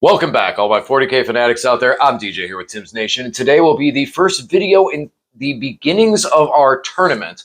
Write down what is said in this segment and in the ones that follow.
Welcome back, all my 40K fanatics out there. I'm DJ here with Tim's Nation, and today will be the first video in the beginnings of our tournament.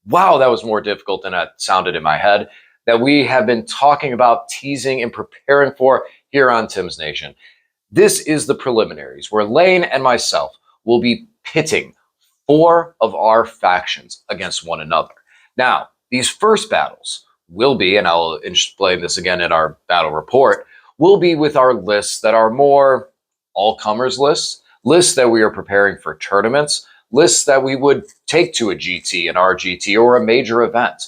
Wow, that was more difficult than it sounded in my head. That we have been talking about, teasing, and preparing for here on Tim's Nation. This is the preliminaries, where Lane and myself will be pitting 4 of our factions against one another. Now, these first battles will be, and I'll explain this again in our battle report, will be with our lists that are more all-comers lists that we are preparing for tournaments, lists that we would take to a GT, an RGT, or a major event.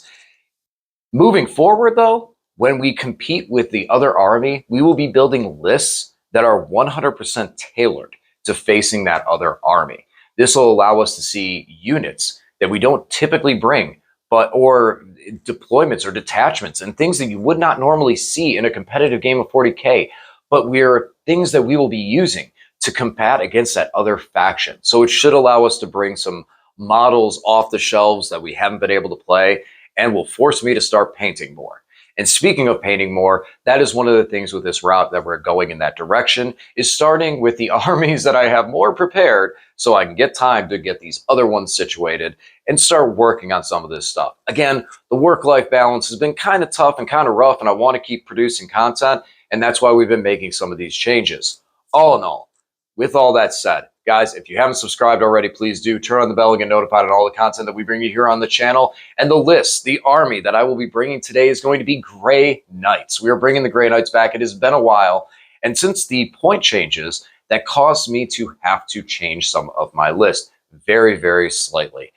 Moving forward, though, when we compete with the other army, we will be building lists that are 100% tailored to facing that other army. This will allow us to see units that we don't typically bring, or deployments or detachments and things that you would not normally see in a competitive game of 40K, but we're things that we will be using to combat against that other faction. So it should allow us to bring some models off the shelves that we haven't been able to play, and will force me to start painting more. And speaking of painting more, that is one of the things with this route that we're going in that direction, is starting with the armies that I have more prepared so I can get time to get these other ones situated and start working on some of this stuff. Again, the work-life balance has been kind of tough and kind of rough, and I want to keep producing content, and that's why we've been making some of these changes. All in all, with all that said, guys, if you haven't subscribed already, please do. Turn on the bell and get notified on all the content that we bring you here on the channel. And the list, the army that I will be bringing today is going to be Grey Knights. We are bringing the Grey Knights back. It has been a while. And since the point changes, that caused me to have to change some of my list very, very slightly.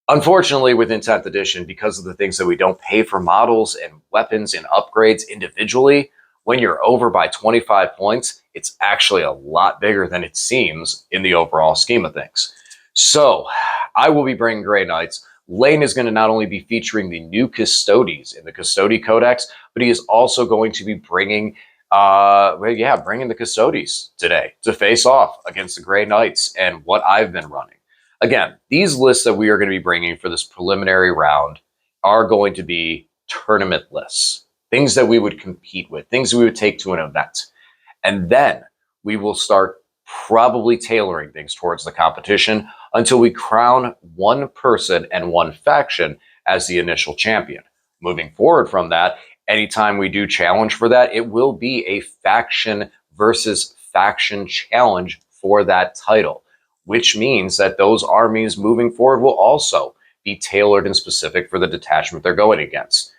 Unfortunately, within 10th edition, because of the things that we don't pay for models and weapons and upgrades individually, when you're over by 25 points, it's actually a lot bigger than it seems in the overall scheme of things. So I will be bringing Grey Knights. Lane is going to not only be featuring the new Custodes in the Custode Codex, but he is also going to be bringing the Custodes today to face off against the Grey Knights and what I've been running. Again, these lists that we are going to be bringing for this preliminary round are going to be tournament lists. Things that we would compete with, things we would take to an event. And then we will start probably tailoring things towards the competition until we crown one person and one faction as the initial champion. Moving forward from that, anytime we do challenge for that, it will be a faction versus faction challenge for that title, which means that those armies moving forward will also be tailored and specific for the detachment they're going against.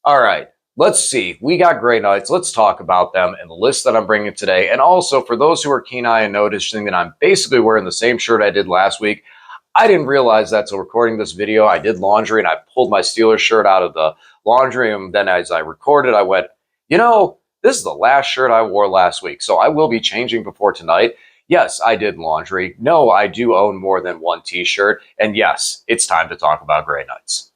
All right. Let's see. We got Grey Knights. Let's talk about them and the list that I'm bringing today. And also, for those who are keen-eyed and noticing that I'm basically wearing the same shirt I did last week, I didn't realize that till recording this video. I did laundry, and I pulled my Steelers shirt out of the laundry, and then as I recorded, I went, this is the last shirt I wore last week, so I will be changing before tonight. Yes, I did laundry. No, I do own more than one t-shirt. And yes, it's time to talk about Grey Knights.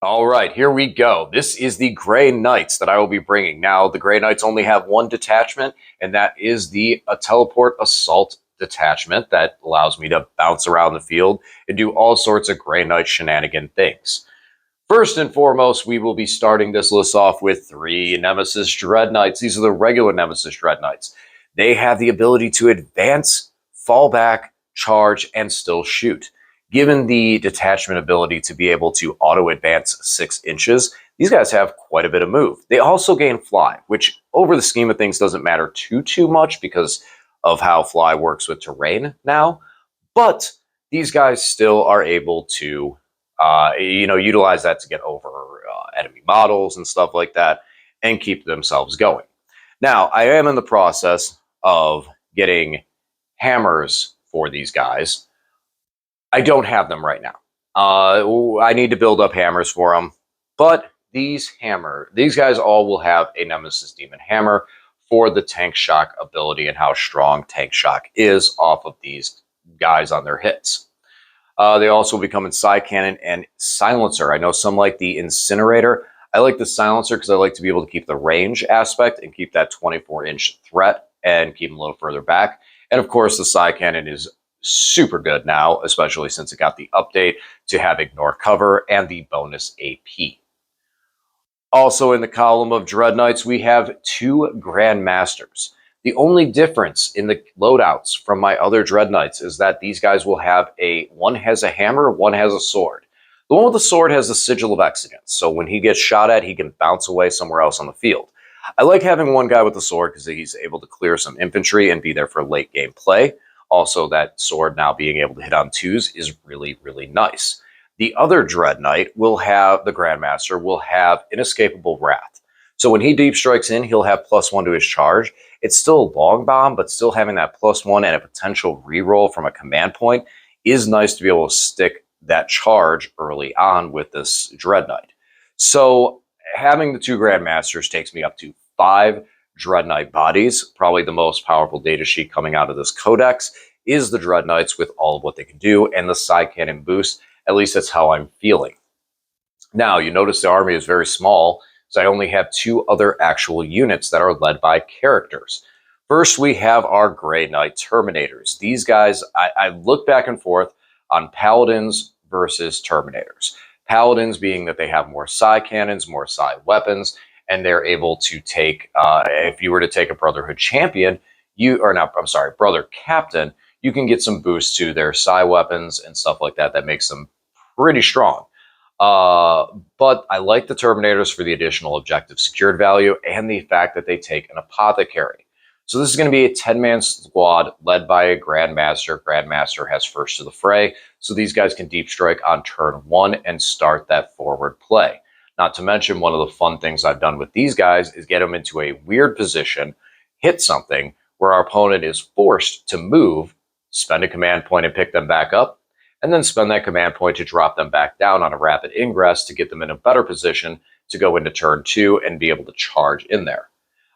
All right, here we go. This is the Grey Knights that I will be bringing. Now, the Grey Knights only have one detachment, and that is the Teleport Assault detachment that allows me to bounce around the field and do all sorts of Grey Knight shenanigan things. First and foremost, we will be starting this list off with 3 Nemesis Dread Knights. These are the regular Nemesis Dread Knights. They have the ability to advance, fall back, charge, and still shoot. Given the detachment ability to be able to auto-advance 6 inches, these guys have quite a bit of move. They also gain fly, which over the scheme of things doesn't matter too much because of how fly works with terrain now. But these guys still are able to, utilize that to get over enemy models and stuff like that and keep themselves going. Now, I am in the process of getting hammers for these guys. I don't have them right now. I need to build up hammers for them. But these guys all will have a Nemesis Demon Hammer for the Tank Shock ability and how strong Tank Shock is off of these guys on their hits. They also become in Side Cannon and Silencer. I know some like the Incinerator. I like the Silencer because I like to be able to keep the range aspect and keep that 24-inch threat and keep them a little further back. And of course, the Side Cannon is super good now, especially since it got the update to have Ignore Cover and the bonus AP. Also in the column of Dread Knights, we have 2 Grandmasters. The only difference in the loadouts from my other Dread Knights is that these guys will have one has a hammer, one has a sword. The one with the sword has the Sigil of Exigence, so when he gets shot at, he can bounce away somewhere else on the field. I like having one guy with the sword because he's able to clear some infantry and be there for late game play. Also, that sword now being able to hit on twos is really, really nice. The other Dread Knight will have, the Grandmaster, will have Inescapable Wrath. So when he deep strikes in, he'll have +1 to his charge. It's still a long bomb, but still having that +1 and a potential reroll from a command point is nice to be able to stick that charge early on with this Dread Knight. So having the 2 Grandmasters takes me up to 5 Dread Knight bodies. Probably the most powerful data sheet coming out of this codex is the Dread Knights with all of what they can do and the side cannon boost. At least that's how I'm feeling. Now, you notice the army is very small, so I only have 2 other actual units that are led by characters. First, we have our Grey Knight Terminators. These guys, I look back and forth on Paladins versus Terminators. Paladins being that they have more side cannons, more side weapons, and they're able to take, if you were to take a Brotherhood Champion, Brother Captain, you can get some boosts to their side weapons and stuff like that that makes them pretty strong. But I like the Terminators for the additional objective secured value and the fact that they take an Apothecary. So this is going to be a 10-man squad led by a Grandmaster. Grandmaster has first to the fray, so these guys can deep strike on turn 1 and start that forward play. Not to mention, one of the fun things I've done with these guys is get them into a weird position, hit something where our opponent is forced to move, spend a command point and pick them back up, and then spend that command point to drop them back down on a rapid ingress to get them in a better position to go into turn 2 and be able to charge in there.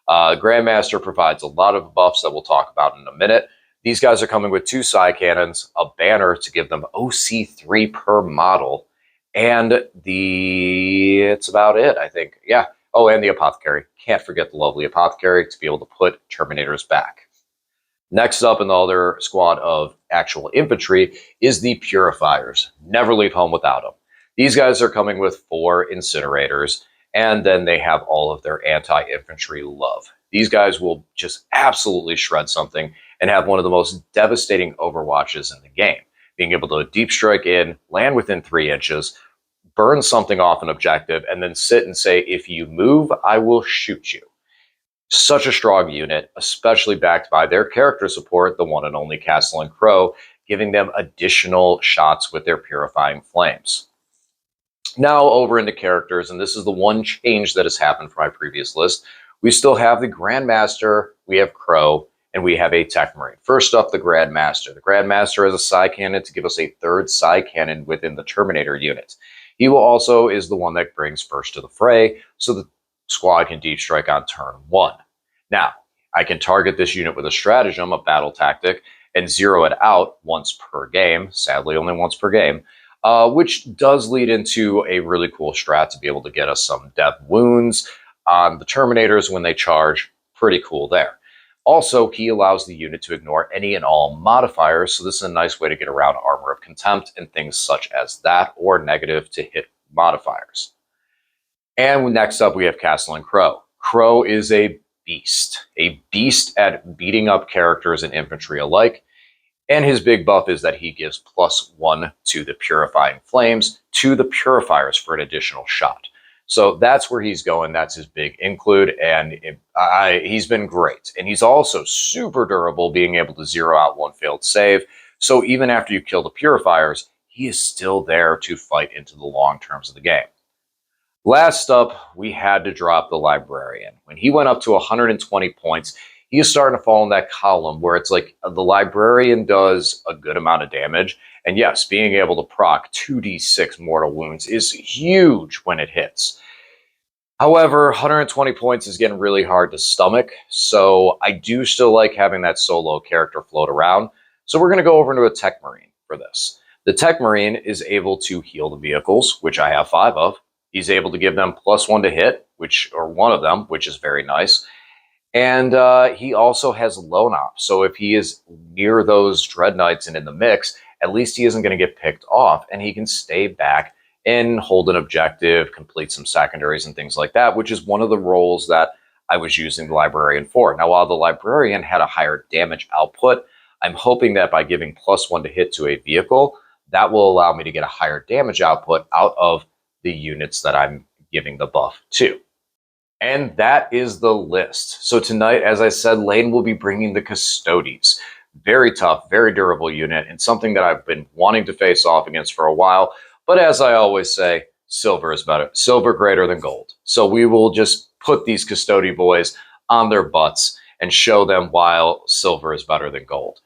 Grandmaster provides a lot of buffs that we'll talk about in a minute. These guys are coming with 2 side cannons, a banner to give them OC3 per model, and it's about it, I think. Yeah. Oh, and the Apothecary. Can't forget the lovely Apothecary to be able to put Terminators back. Next up in the other squad of actual infantry is the Purifiers. Never leave home without them. These guys are coming with 4 Incinerators, and then they have all of their anti-infantry love. These guys will just absolutely shred something and have one of the most devastating overwatches in the game. Being able to deep strike in, land within 3 inches, burn something off an objective, and then sit and say, if you move, I will shoot you. Such a strong unit, especially backed by their character support, the one and only Castellan Crow, giving them additional shots with their Purifying Flames. Now over into characters, and this is the one change that has happened from my previous list. We still have the Grandmaster, we have Crow, and we have a Tech Marine. First up, the Grandmaster. The Grandmaster has a side cannon to give us a 3rd side cannon within the Terminator unit. He will also is the one that brings first to the fray, so the squad can deep strike on turn 1. Now, I can target this unit with a stratagem, a battle tactic, and zero it out once per game, sadly only once per game, which does lead into a really cool strat to be able to get us some death wounds on the Terminators when they charge. Pretty cool there. Also, he allows the unit to ignore any and all modifiers, so this is a nice way to get around Armor of Contempt and things such as that, or negative to hit modifiers. And next up, we have Castellan Crow. Crow is a beast at beating up characters and infantry alike. And his big buff is that he gives +1 to the Purifying Flames to the Purifiers for an additional shot. So that's where he's going. That's his big include. And he's been great. And he's also super durable, being able to zero out 1 failed save. So even after you kill the Purifiers, he is still there to fight into the long terms of the game. Last up, we had to drop the Librarian. When he went up to 120 points, he is starting to fall in that column where it's like the Librarian does a good amount of damage. And yes, being able to proc 2d6 mortal wounds is huge when it hits. However, 120 points is getting really hard to stomach, so I do still like having that solo character float around. So we're going to go over into a Tech Marine for this. The Tech Marine is able to heal the vehicles, which I have 5 of. He's able to give them +1 to hit, or one of them, which is very nice. And he also has Lone Op. So if he is near those Dread Knights and in the mix, at least he isn't going to get picked off, and he can stay back and hold an objective, complete some secondaries and things like that, which is one of the roles that I was using the Librarian for. Now, while the Librarian had a higher damage output, I'm hoping that by giving +1 to hit to a vehicle, that will allow me to get a higher damage output out of the units that I'm giving the buff to. And that is the list. So tonight, as I said, Lane will be bringing the Custodes. Very tough, very durable unit, and something that I've been wanting to face off against for a while. But as I always say, silver is better, silver greater than gold. So we will just put these Custode boys on their butts and show them why silver is better than gold.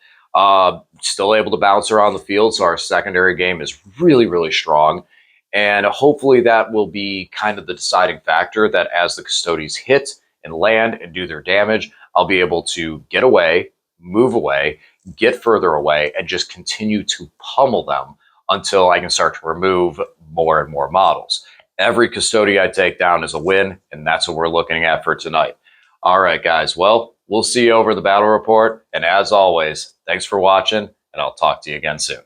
Still able to bounce around the field, so our secondary game is really, really strong. And hopefully that will be kind of the deciding factor, that as the Custodes hit and land and do their damage, I'll be able to get away, move away, get further away, and just continue to pummel them until I can start to remove more and more models. Every Custode I take down is a win, and that's what we're looking at for tonight. All right, guys. Well, we'll see you over the battle report. And as always, thanks for watching, and I'll talk to you again soon.